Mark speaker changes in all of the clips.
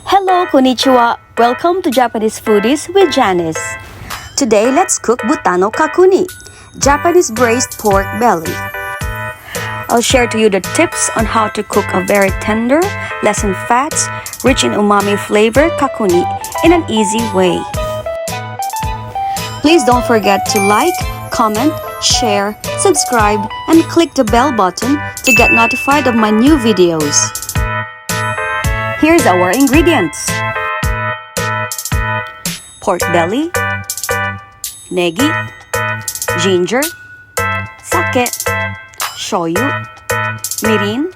Speaker 1: Hello, konnichiwa! Welcome to Japanese Foodies with Janice. Today, let's cook Buta No Kakuni, Japanese braised pork belly. I'll share to you the tips on how to cook a very tender, less in fats, rich in umami flavor kakuni in an easy way. Please don't forget to like, comment, share, subscribe, and click the bell button to get notified of my new videos. Here's our ingredients: pork belly, negi, ginger, sake, shoyu, mirin,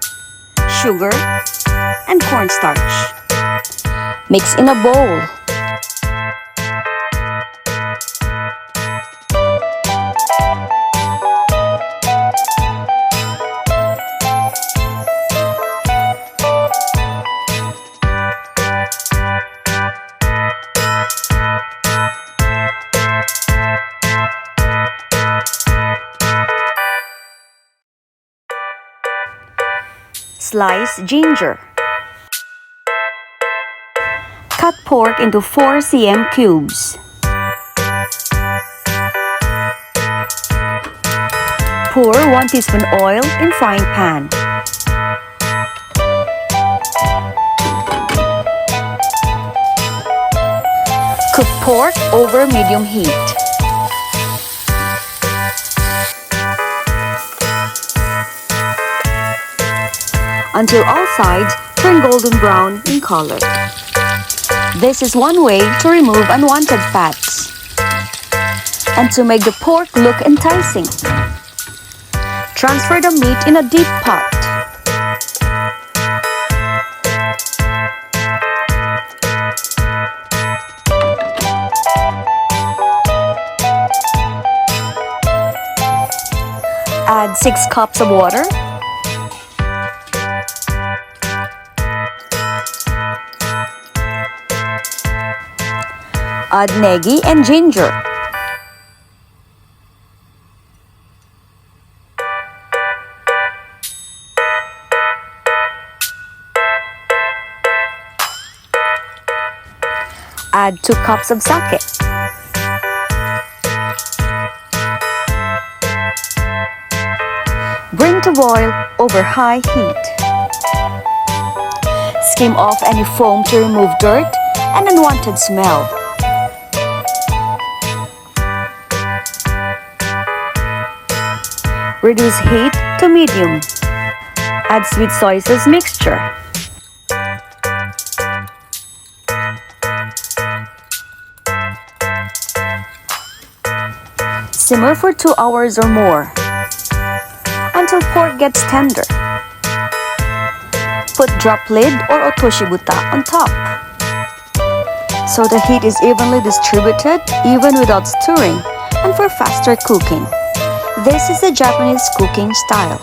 Speaker 1: sugar, and cornstarch. Mix in a bowl. Slice ginger. Cut pork into 4 cm cubes. Pour 1 teaspoon oil in frying pan. Cook pork over medium heat. Until all sides turn golden brown in color. This is one way to remove unwanted fats and to make the pork look enticing. Transfer the meat in a deep pot. Add 6 cups of water. Add negi and ginger. Add 2 cups of sake. Bring to boil over high heat. Skim off any foam to remove dirt and unwanted smell. Reduce heat to medium. Add sweet soy sauce mixture. Simmer for 2 hours or more until pork gets tender. Put drop lid or otoshibuta on top so the heat is evenly distributed even without stirring and for faster cooking. This is the Japanese cooking style.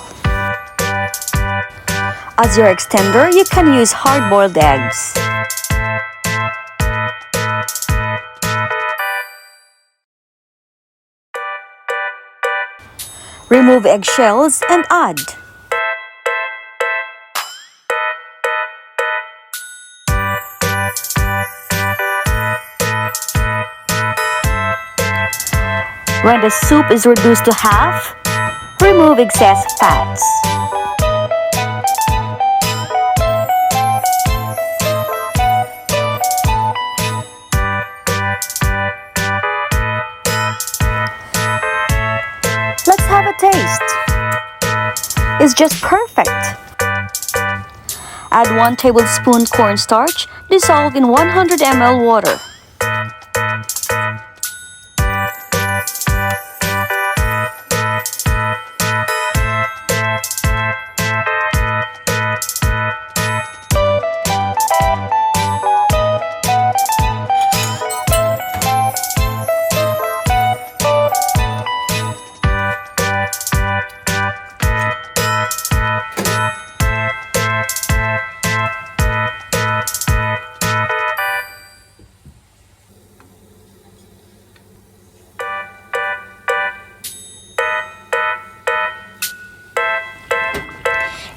Speaker 1: As your extender, you can use hard-boiled eggs. Remove eggshells and add when the soup is reduced to half, remove excess fats. Let's have a taste. It's just perfect. Add 1 tablespoon cornstarch dissolved in 100 ml water.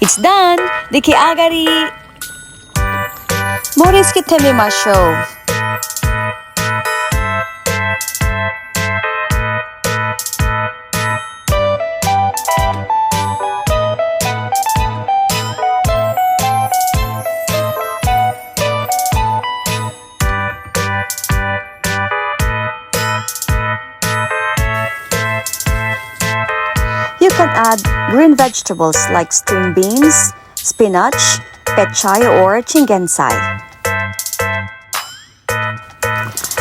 Speaker 1: It's done! Dikiagari! 盛り付けてみましょう。You can add green vegetables like string beans, spinach, pechay or chingensai.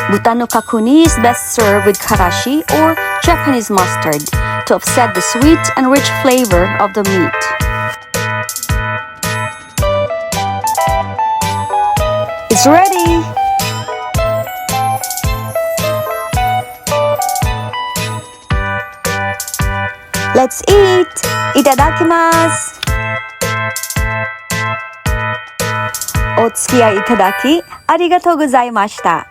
Speaker 1: Buta no Kakuni is best served with karashi or Japanese mustard to offset the sweet and rich flavor of the meat. It's ready! Let's eat! Itadakimasu! お付き合いいただきありがとうございました。